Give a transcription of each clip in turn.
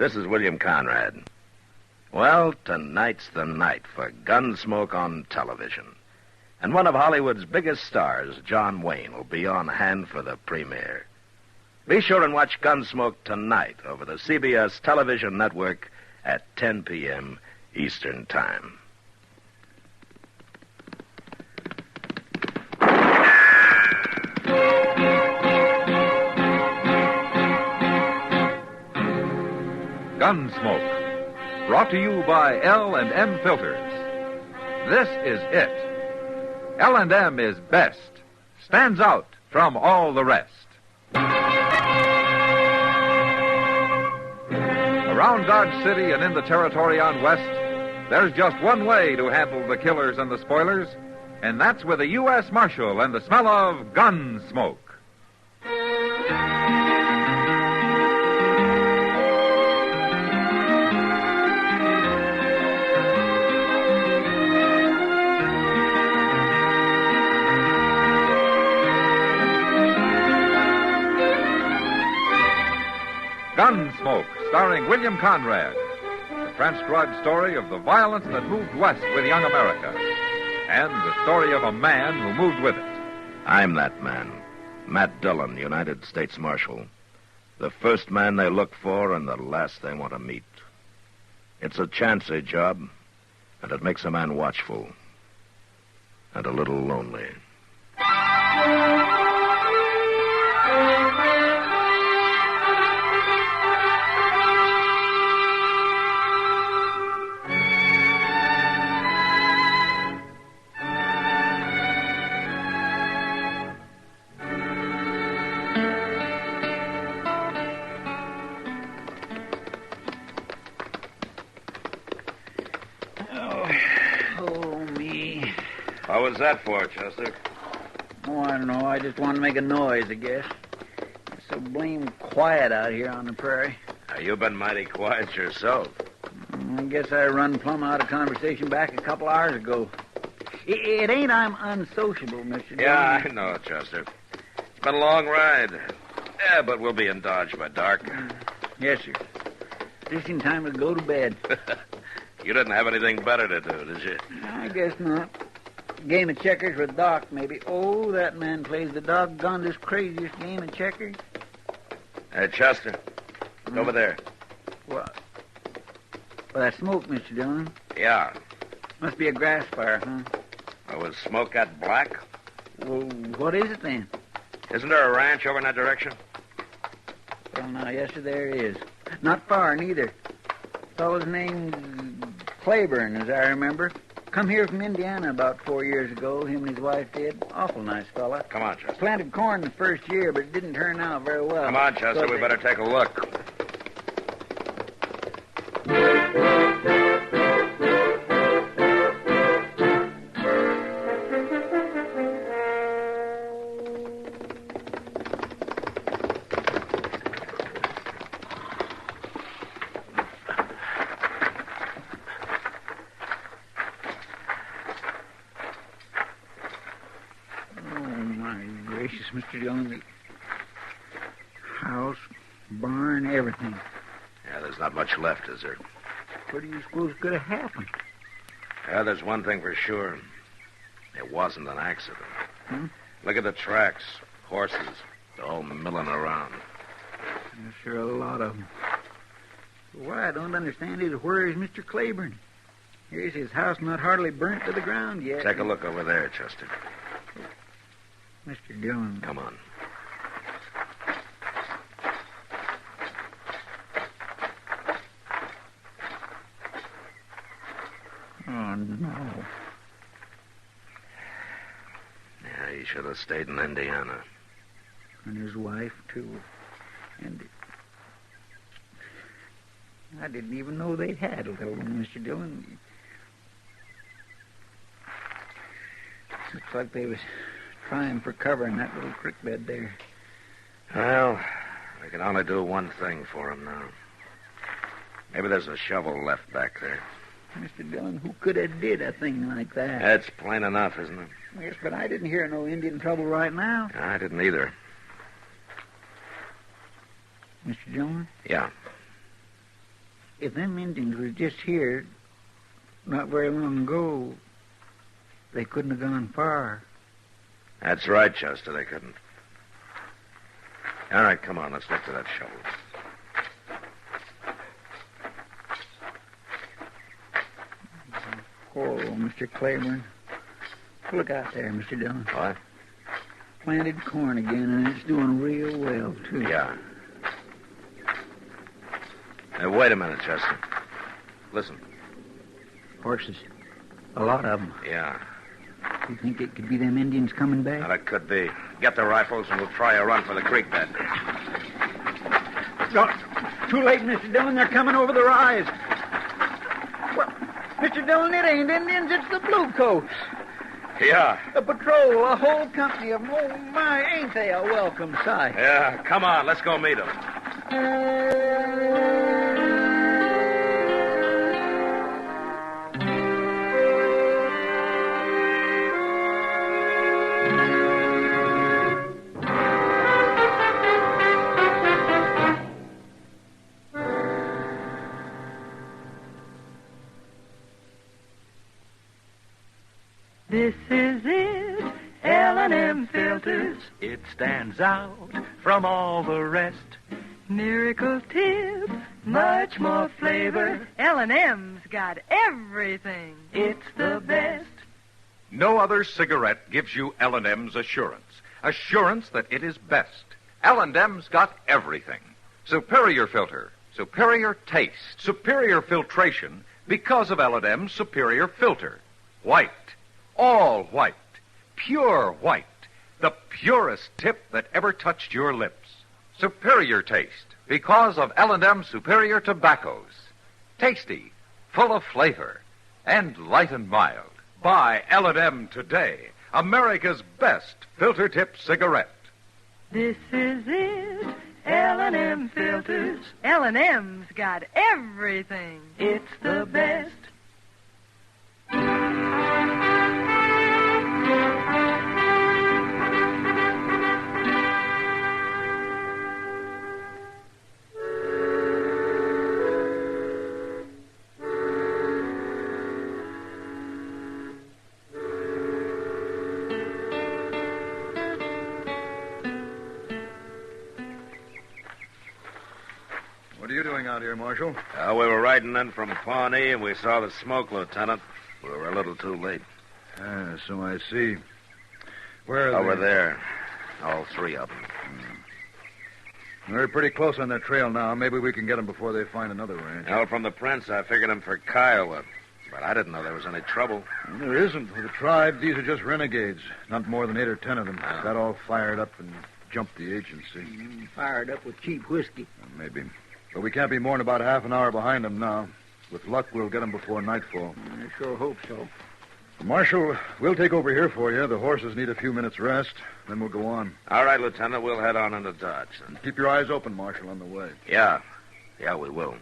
This is William Conrad. Well, tonight's the night for Gunsmoke on television. And one of Hollywood's biggest stars, John Wayne, will be on hand for the premiere. Be sure and watch Gunsmoke tonight over the CBS television network at 10 p.m. Eastern Time. Gunsmoke, brought to you by L&M Filters. This is it. L&M is best, stands out from all the rest. Around Dodge City and in the territory on West, there's just one way to handle the killers and the spoilers, and that's with a U.S. Marshal and the smell of Gunsmoke. Gunsmoke, starring William Conrad. The transcribed story of the violence that moved west with young America. And the story of a man who moved with it. I'm that man, Matt Dillon, United States Marshal. The first man they look for and the last they want to meet. It's a chancy job, and it makes a man watchful. And a little lonely. What was that for, Chester? Oh, I don't know. I just wanted to make a noise, I guess. It's so blame quiet out here on the prairie. You've been mighty quiet yourself. I guess I run plumb out of conversation back a couple hours ago. It ain't I'm unsociable, Mr. Yeah, Dillon. I know, Chester. It's been a long ride. Yeah, but we'll be in Dodge by dark. Yes, sir. Just in time to go to bed. You didn't have anything better to do, did you? I guess not. Game of checkers with Doc, maybe. Oh, that man plays the doggonedest, craziest game of checkers. Hey, Chester. Over there. What? Well, that smoke, Mr. Dillon. Yeah. Must be a grass fire, huh? Oh, was smoke that black? Well, what is it then? Isn't there a ranch over in that direction? Well, now, yes, sir, there is. Not far, neither. Fellow's name's Claiborne, as I remember. Come here from Indiana about 4 years ago, him and his wife did. Awful nice fella. Come on, Chester. Planted corn the first year, but it didn't turn out very well. Come on, Chester, we better take a look. Mr. Dillon, house, barn, everything. Yeah, there's not much left, is there? What do you suppose could have happened? Yeah, there's one thing for sure. It wasn't an accident. Look at the tracks. Horses. They're all milling around. There's sure a lot of them. What I don't understand is where is Mr. Claiborne? Here's his house not hardly burnt to the ground yet. Take a look over there, Chester. Mr. Dillon. Come on. Oh, no. Yeah, he should have stayed in Indiana. And his wife, too. And I didn't even know they had a little one, Mr. Dillon. Looks like they was trying for cover in that little creek bed there. Well, we can only do one thing for him now. Maybe there's a shovel left back there. Mr. Dillon, who could have did a thing like that? That's plain enough, isn't it? Yes, but I didn't hear no Indian trouble right now. I didn't either. Mr. Dillon? Yeah. if them Indians was just here not very long ago, they couldn't have gone far. That's right, Chester. They couldn't. All right, come on. Let's look to that shovel. Oh, Mr. Claiborne. Look out there, Mr. Dillon. What? Planted corn again, and it's doing real well, too. Yeah. Hey, wait a minute, Chester. Listen. Horses. A lot of them. Yeah. You think it could be them Indians coming back? Well, it could be. Get the rifles and we'll try a run for the creek bed. No, too late, Mr. Dillon. They're coming over the rise. Well, Mr. Dillon, it ain't Indians. It's the Bluecoats. Yeah. A patrol, a whole company of them. Oh, my, ain't they a welcome sight? Yeah, come on. Let's go meet them. This is it, L&M Filters. It stands out from all the rest. Miracle tip, much more flavor. L&M's got everything. It's the best. No other cigarette gives you L&M's assurance. Assurance that it is best. L&M's got everything. Superior filter, superior taste, superior filtration because of L&M's superior filter. White, all white, pure white, the purest tip that ever touched your lips. Superior taste because of L&M superior tobaccos. Tasty, full of flavor, and light and mild. Buy L&M today, America's best filter tip cigarette. This is it, L&M Filters. L&M's got everything. It's the best. What are you doing out here, Marshal? We were riding in from Pawnee, and we saw the smoke, Lieutenant. We were a little too late. Ah, so I see. Where are Over they? there. All three of them. They're pretty close on their trail now. Maybe we can get them before they find another ranch. Well, from the prints, I figured them for Kiowa. But I didn't know there was any trouble. Well, there isn't. With the tribe, these are just renegades. Not more than 8 or 10 of them. Got all fired up and jumped the agency. Fired up with cheap whiskey. Maybe. But we can't be more than about half an hour behind them now. With luck, we'll get them before nightfall. I sure hope so. Marshal, we'll take over here for you. The horses need a few minutes' rest. Then we'll go on. All right, Lieutenant, we'll head on into Dodge. Then. Keep your eyes open, Marshal, on the way. Yeah. Yeah, we will.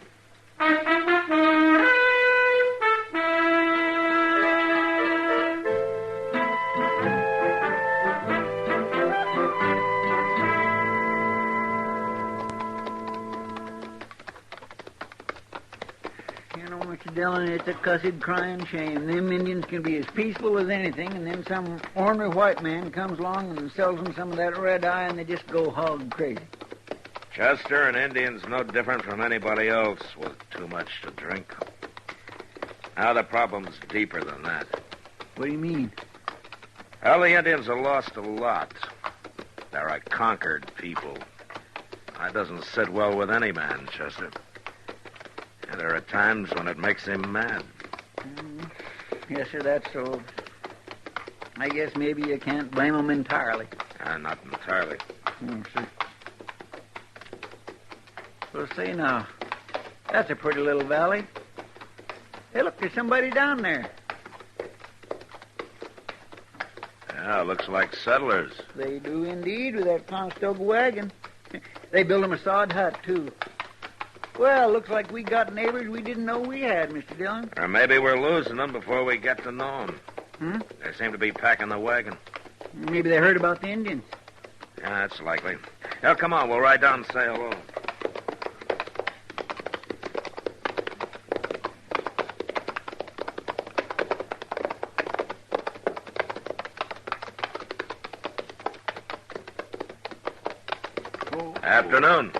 Mr. Dillon, it's a cussed crying shame. Them Indians can be as peaceful as anything, and then some ornery white man comes along and sells them some of that red eye, and they just go hog crazy. Chester, an Indian's no different from anybody else with too much to drink. Now, the problem's deeper than that. What do you mean? Well, the Indians have lost a lot. They're a conquered people. That doesn't sit well with any man, Chester. And there are times when it makes him mad. Yes, sir, that's so. I guess maybe you can't blame them entirely. Not entirely. Sir. Well, say now, that's a pretty little valley. Hey, look, there's somebody down there. Yeah, looks like settlers. They do indeed, with that Conestoga wagon. They built them a sod hut, too. Well, looks like we got neighbors we didn't know we had, Mr. Dillon. Or maybe we're losing them before we get to know them. They seem to be packing the wagon. Maybe they heard about the Indians. Yeah, that's likely. Well, come on, we'll ride down and say hello. Afternoon.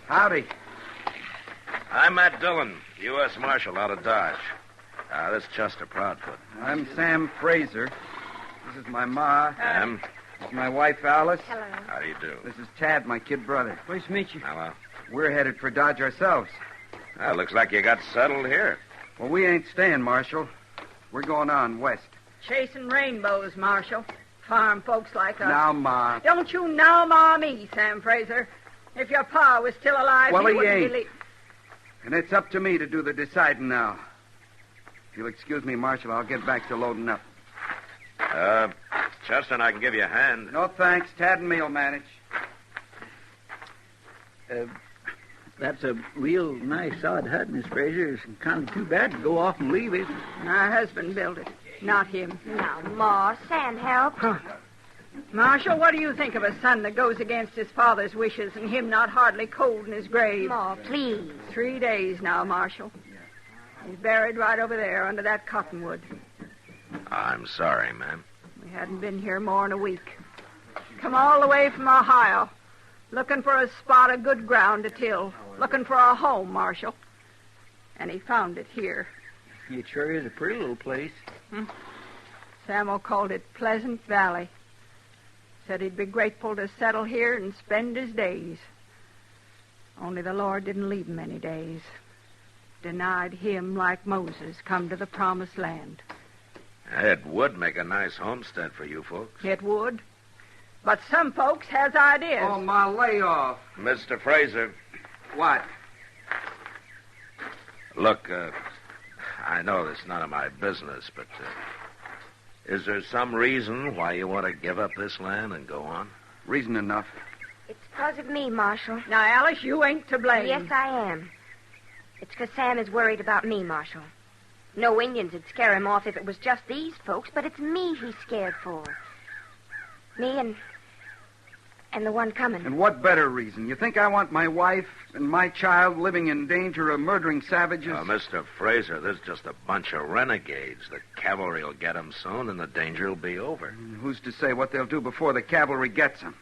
Howdy. I'm Matt Dillon, U.S. Marshal out of Dodge. This is Chester Proudfoot. I'm Sam Fraser. This is my ma. Sam, This is my wife, Alice. Hello. how do you do? This is Tad, my kid brother. Pleased to meet you. Hello. We're headed for Dodge ourselves. Well, looks like you got settled here. Well, we ain't staying, Marshal. We're going on west. Chasing rainbows, Marshal. Farm folks like us. Now, Ma. Don't you now ma me, Sam Fraser. If your pa was still alive, Well, he he wouldn't ain't. And it's up to me to do the deciding now. If you'll excuse me, Marshal, I'll get back to loading up. Chester and I can give you a hand. No thanks. Tad and me'll manage. That's a real nice, solid hut, Miss Fraser. It's kind of too bad to go off and leave it. My husband built it, not him. Now, Ma, Sam, help. Marshal, what do you think of a son that goes against his father's wishes and him not hardly cold in his grave? Ma, please. 3 days now, Marshal. He's buried right over there under that cottonwood. I'm sorry, ma'am. We hadn't been here more than a week. Come all the way from Ohio, looking for a spot of good ground to till, looking for a home, Marshal. And he found it here. It sure is a pretty little place. Samuel called it Pleasant Valley. Said he'd be grateful to settle here and spend his days. Only the Lord didn't leave him any days. Denied him, like Moses, come to the promised land. It would make a nice homestead for you folks. It would. But some folks has ideas. Oh, Ma, lay off. Mr. Fraser, What? look, I know this is none of my business, but is there some reason why you want to give up this land and go on? Reason enough. It's because of me, Marshal. Now, Alice, you ain't to blame. Yes, I am. It's because Sam is worried about me, Marshal. No Indians would scare him off if it was just these folks, but it's me he's scared for. Me and the one coming. And what better reason? You think I want my wife and my child living in danger of murdering savages? Mr. Fraser, there's just a bunch of renegades. The cavalry will get 'em soon, and the danger will be over. Who's to say what they'll do before the cavalry gets them?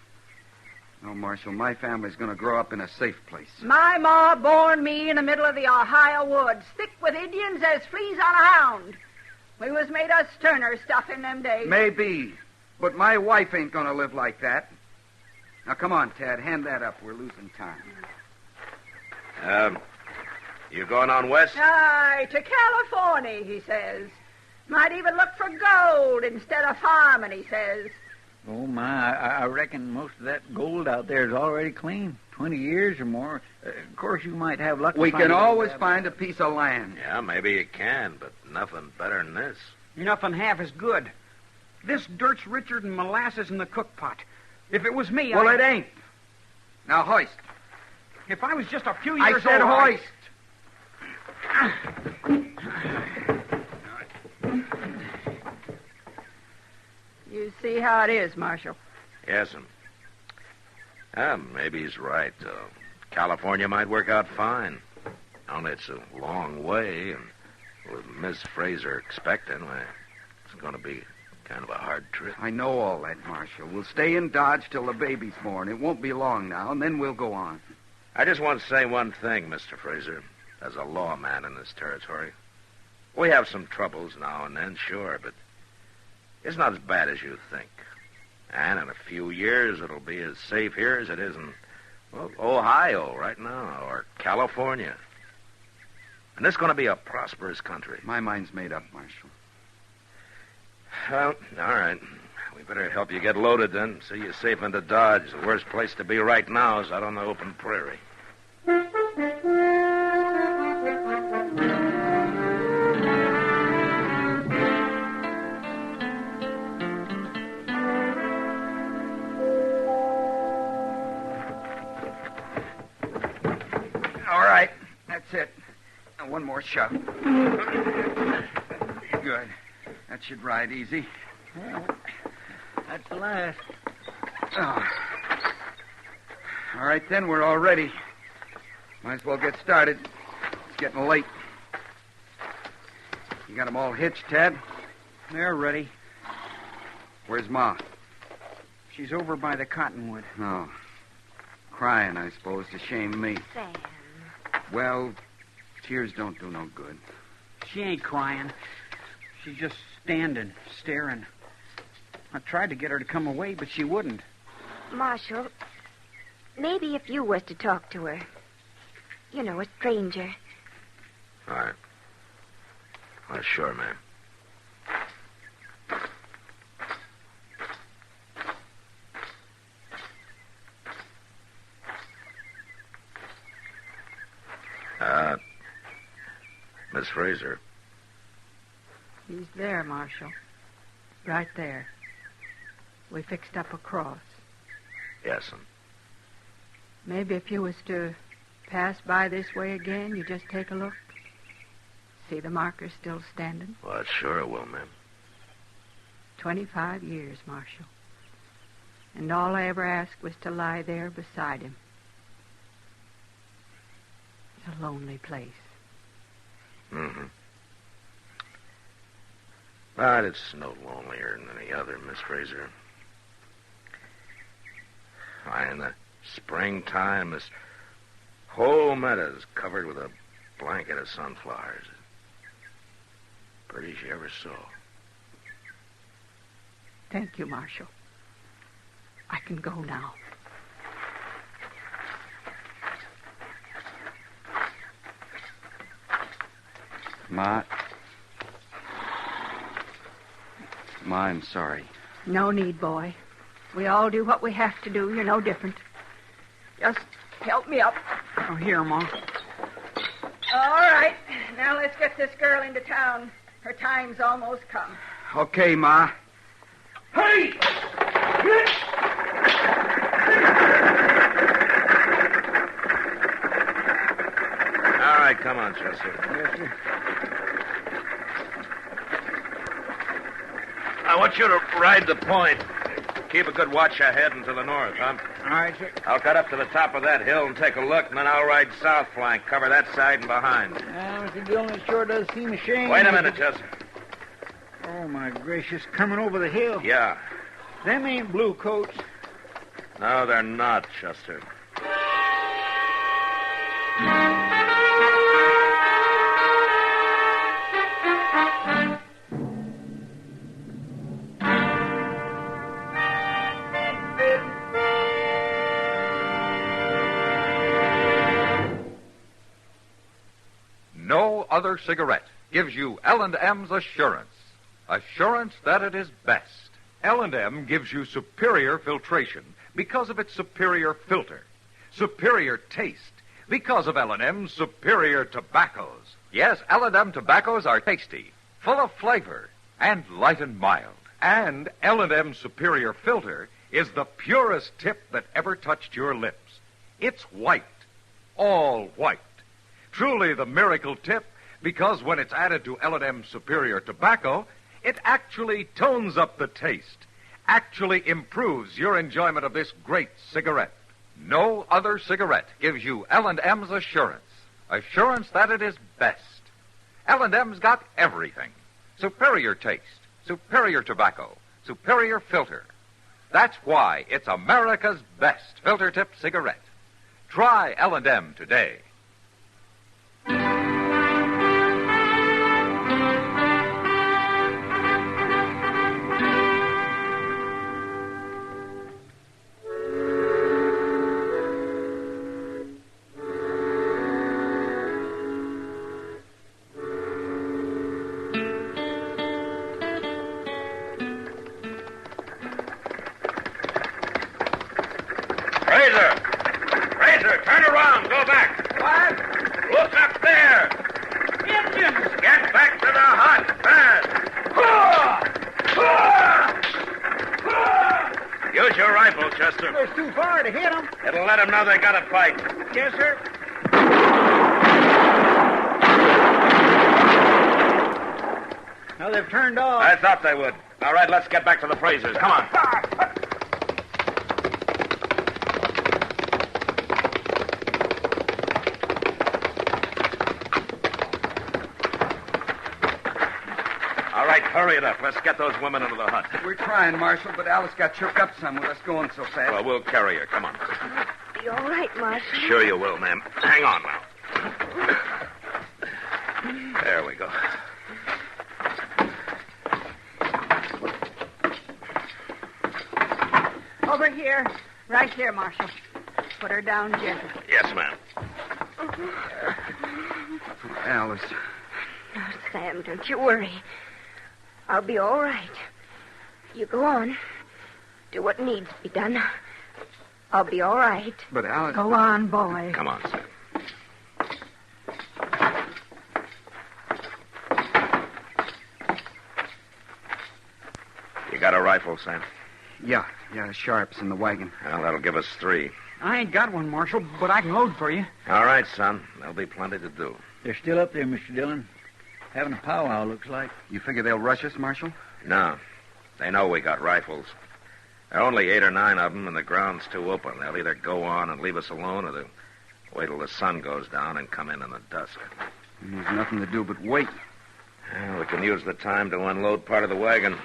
No, Marshal, my family's going to grow up in a safe place. My ma born me in the middle of the Ohio woods, thick with Indians as fleas on a hound. We was made of sterner stuff in them days. Maybe, but my wife ain't going to live like that. Now, come on, Tad, hand that up. We're losing time. You going on west? Aye, to California, he says. Might even look for gold instead of farming, he says. Oh, my, I reckon most of that gold out there is already clean. 20 years or more. Of course, you might have luck. We can always find a piece of land. Yeah, maybe you can, but nothing better than this. Nothing half as good. This dirt's richer than molasses in the cook pot. If it was me, Well, it ain't. Now, hoist. If I was just a few I years said old... hoist. You see how it is, Marshal. Yes'm. Maybe he's right. California might work out fine. Only it's a long way, and with Miss Fraser expecting, why, it's going to be kind of a hard trip. I know all that, Marshal. We'll stay in Dodge till the baby's born. It won't be long now, and then we'll go on. I just want to say one thing, Mr. Fraser. As a lawman in this territory, we have some troubles now and then, sure, but it's not as bad as you think. And in a few years, it'll be as safe here as it is in, well, Ohio right now, or California. And it's going to be a prosperous country. My mind's made up, Marshal. Well, all right. We better help you get loaded then. See you safe into Dodge. The worst place to be right now is out on the open prairie. All right. That's it. Now, one more shove. Good. That should ride easy. That's the last. Oh. All right, then. We're all ready. Might as well get started. It's getting late. You got them all hitched, Tad? They're ready. Where's Ma? She's over by the cottonwood. Oh. crying, I suppose, to shame me. Sam. Well, tears don't do no good. She ain't crying. She's just standing, staring. I tried to get her to come away, but she wouldn't. Marshal, maybe if you was to talk to her. You know, a stranger. All right. Well, sure, ma'am. Miss Fraser. He's there, Marshal. Right there. We fixed up a cross. Yes'm. Maybe if you was to pass by this way again, you just take a look. See the marker still standing? Well, sure it will, ma'am. 25 years, Marshal. And all I ever asked was to lie there beside him. It's a lonely place. Mm-hmm. But it's no lonelier than any other, Miss Fraser. Why, in the springtime, this whole meadow's covered with a blanket of sunflowers. Prettiest you ever saw. Thank you, Marshal. I can go now. Ma, I'm sorry. No need, boy. We all do what we have to do. You're no different. Just help me up. Oh, here, Ma. All right. Now let's get this girl into town. Her time's almost come. Okay, Ma. Hey! All right, come on, Chester. Yes, sir. I want you to ride the point. Keep a good watch ahead and to the north, huh? All right, sir. I'll cut up to the top of that hill and take a look, and then I'll ride south flank, cover that side and behind. Mr. Dillon, it sure does seem a shame. Wait a minute, Chester. Oh, my gracious, coming over the hill. Yeah. Them ain't blue coats. No, they're not, Chester. No other cigarette gives you L&M's assurance. Assurance that it is best. L&M gives you superior filtration because of its superior filter. Superior taste because of L&M's superior tobaccos. Yes, L&M tobaccos are tasty, full of flavor, and light and mild. And L&M's superior filter is the purest tip that ever touched your lips. It's white, all white. Truly the miracle tip, because when it's added to L&M superior tobacco, it actually tones up the taste, actually improves your enjoyment of this great cigarette. No other cigarette gives you L&M's assurance. Assurance that it is best. L&M's got everything. Superior taste, superior tobacco, superior filter. That's why it's America's best filter tip cigarette. Try L&M today. Fraser, turn around. Go back. What? Look up there. Indians! Get back to the hut. Fast. Use your rifle, Chester. It's too far to hit them. It'll let them know they got to fight. Yes, sir. Now they've turned off. I thought they would. All right, let's get back to the Frasers. Come on. All right, hurry it up. Let's get those women into the hut. We're trying, Marshal, but Alice got shook up some with us going so fast. Well, we'll carry her. Come on. The be all right, Marshal. Sure you will, ma'am. Hang on now. There we go. Over here. Right here, Marshal. Put her down gentle. Yes, ma'am. Alice. Oh, Sam, don't you worry. I'll be all right. You go on. Do what needs to be done. I'll be all right. But Alice... Go on, boy. Come on, Sam. You got a rifle, Sam? Yeah, Sharp's in the wagon. Well, that'll give us 3. I ain't got one, Marshal, but I can load for you. All right, son. There'll be plenty to do. They're still up there, Mr. Dillon. Having a powwow, looks like. You figure they'll rush us, Marshal? No. They know we got rifles. There are only 8 or 9 of them, and the ground's too open. They'll either go on and leave us alone, or they'll wait till the sun goes down and come in the dusk. And there's nothing to do but wait. Well, we can use the time to unload part of the wagon.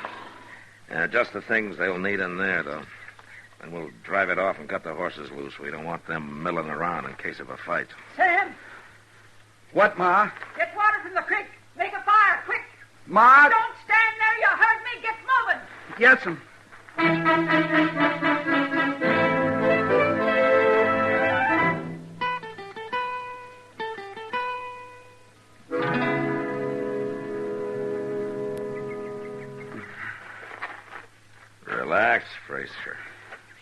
Just the things they'll need in there, though. And we'll drive it off and cut the horses loose. We don't want them milling around in case of a fight. Sam, What, Ma? get water from the creek. Make a fire, quick. Ma? Don't stand there. You heard me. Get moving. Yes'm. Relax, Fraser.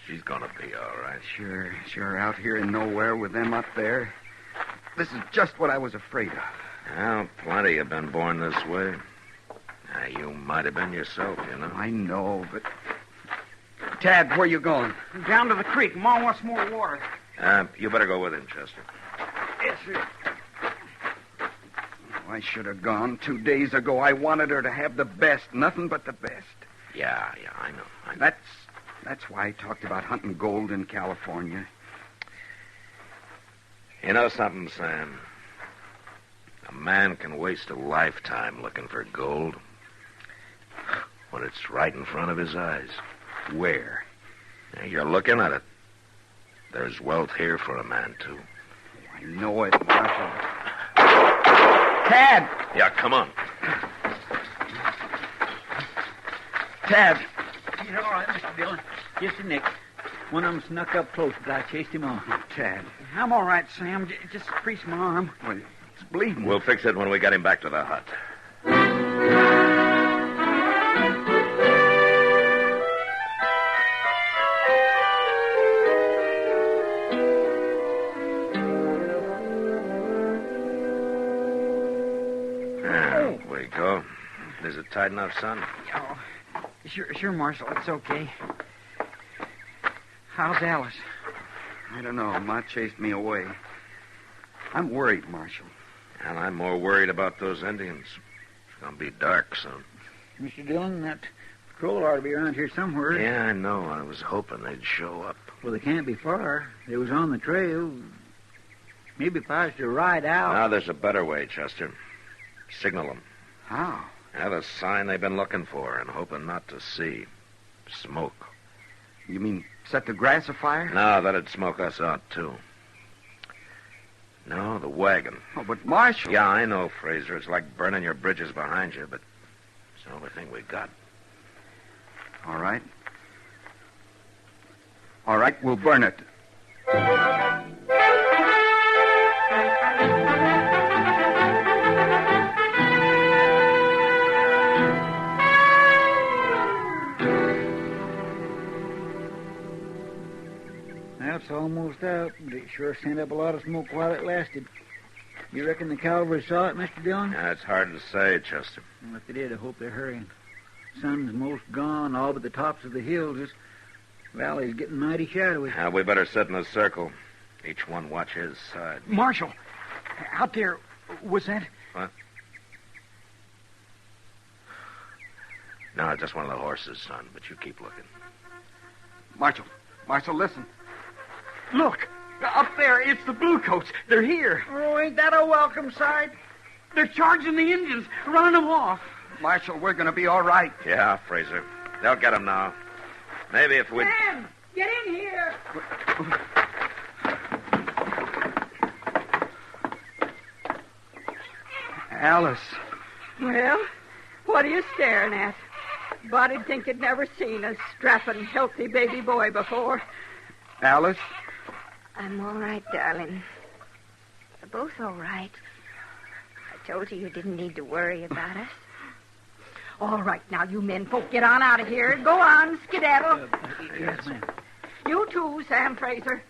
She's gonna be all right. Sure, out here in nowhere with them up there. This is just what I was afraid of. Well, plenty have been born this way. You might have been yourself, you know. I know, but... Tad, where you going? Down to the creek. Ma wants more water. You better go with him, Chester. Yes, sir. I should have gone 2 days ago. I wanted her to have the best, nothing but the best. Yeah, I know. That's why I talked about hunting gold in California. You know something, Sam? A man can waste a lifetime looking for gold when it's right in front of his eyes. Where? Now, you're looking at it. There's wealth here for a man, too. I know it, Marshal. Tad! Yeah, come on. Tad! He's all right, Mr. Dillon. Just a nick. One of them snuck up close, but I chased him off. Tad. I'm all right, Sam. Just crease my arm. Well, it's bleeding. We'll fix it when we get him back to the hut. There we go. Is it tight enough, son? Oh, sure, Marshal. It's okay. How's Alice? I don't know. Ma chased me away. I'm worried, Marshal. And I'm more worried about those Indians. It's going to be dark soon. Mr. Dillon, that patrol ought to be around here somewhere. Yeah, I know. I was hoping they'd show up. Well, they can't be far. They was on the trail. Maybe if I was to ride out... Now, there's a better way, Chester. Signal them. How? Have a sign they've been looking for and hoping not to see. Smoke. You mean set the grass afire? No, that'd smoke us out, too. No, the wagon. Oh, but Marshal... Yeah, I know, Fraser. It's like burning your bridges behind you, but it's the only thing we got. All right. All right, we'll burn it. Now, it's almost out, but it sure sent up a lot of smoke while it lasted. You reckon the cavalry saw it, Mr. Dillon? Yeah, it's hard to say, Chester. Well, if they did, I hope they're hurrying. Sun's most gone, all but the tops of the hills. This valley's getting mighty shadowy. We better sit in a circle. Each one watch his side. Marshal, out there, was that... What? No, just one of the horses, son, but you keep looking. Marshal, listen. Look, up there, it's the Bluecoats. They're here. Oh, ain't that a welcome sight? They're charging the Indians, running them off. Marshal, we're going to be all right. Yeah, Fraser. They'll get him now. Maybe if we... Sam, get in here. Alice. Well, what are you staring at? Body'd think you'd never seen a strapping, healthy baby boy before. Alice? I'm all right, darling. We're both all right. I told you didn't need to worry about us. All right, now, you men folk, get on out of here. Go on, skedaddle. Yes, ma'am. You too, Sam Fraser.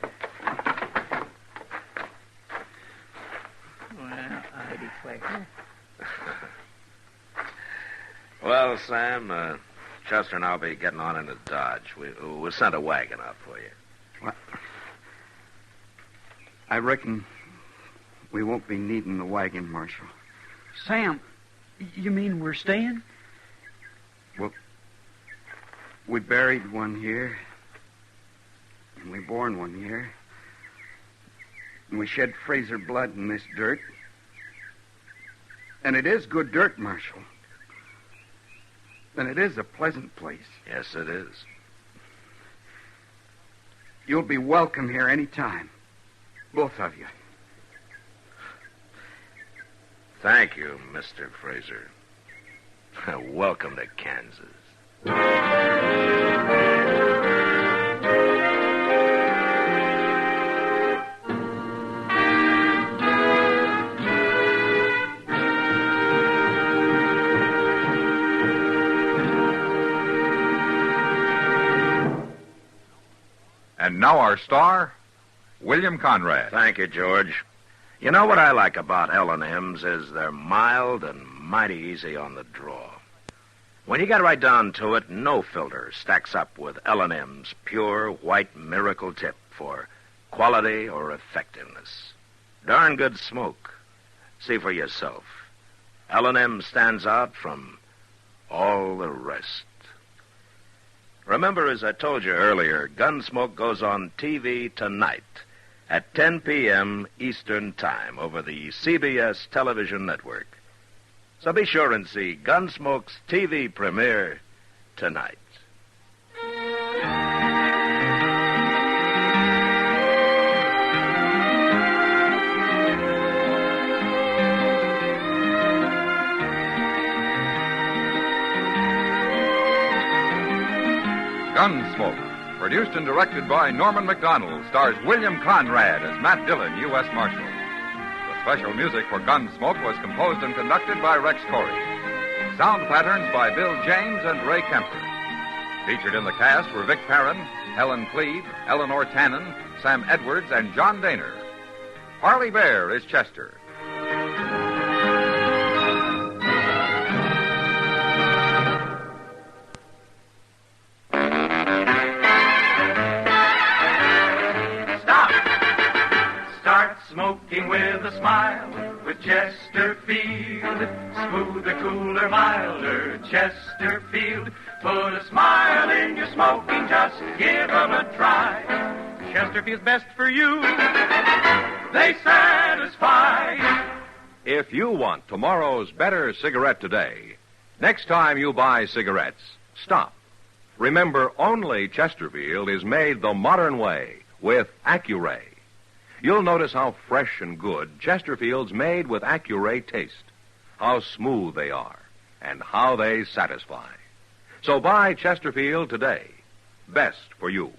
Well, I declare. Well, Sam, Chester and I'll be getting on into Dodge. We sent a wagon out for you. What? I reckon we won't be needing the wagon, Marshal. Sam, you mean we're staying? Well, we buried one here, and we born one here, and we shed Fraser blood in this dirt. And it is good dirt, Marshal. And it is a pleasant place. Yes, it is. You'll be welcome here any time. Both of you. Thank you, Mr. Fraser. Welcome to Kansas. And now our star, William Conrad. Thank you, George. You know what I like about L&M's is they're mild and mighty easy on the draw. When you get right down to it, no filter stacks up with L&M's pure white miracle tip for quality or effectiveness. Darn good smoke. See for yourself. L&M stands out from all the rest. Remember, as I told you earlier, Gunsmoke goes on TV tonight at 10 p.m. Eastern Time over the CBS television network. So be sure and see Gunsmoke's TV premiere tonight. Gunsmoke, produced and directed by Norman MacDonald, stars William Conrad as Matt Dillon, U.S. Marshal. The special music for Gunsmoke was composed and conducted by Rex Corey. Sound patterns by Bill James and Ray Kemper. Featured in the cast were Vic Perrin, Helen Cleve, Eleanor Tannen, Sam Edwards, and John Daner. Harley Bear is Chester. Smoking with a smile, with Chesterfield. Smoother, cooler, milder, Chesterfield. Put a smile in your smoking, just give 'em a try. Chesterfield's best for you. They satisfy. If you want tomorrow's better cigarette today, next time you buy cigarettes, stop. Remember, only Chesterfield is made the modern way with Accuray. You'll notice how fresh and good Chesterfield's made with Accuray taste, how smooth they are, and how they satisfy. So buy Chesterfield today. Best for you.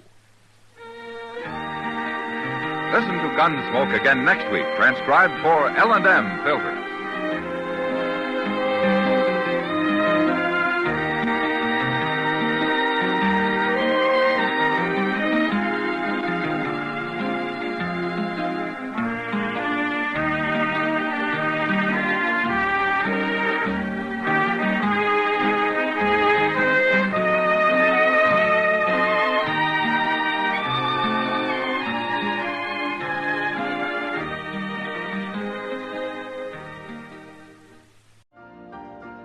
Listen to Gunsmoke again next week, transcribed for L&M Filters.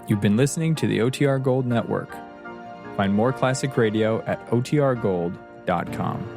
You've been listening to the OTR Gold Network. Find more classic radio at otrgold.com.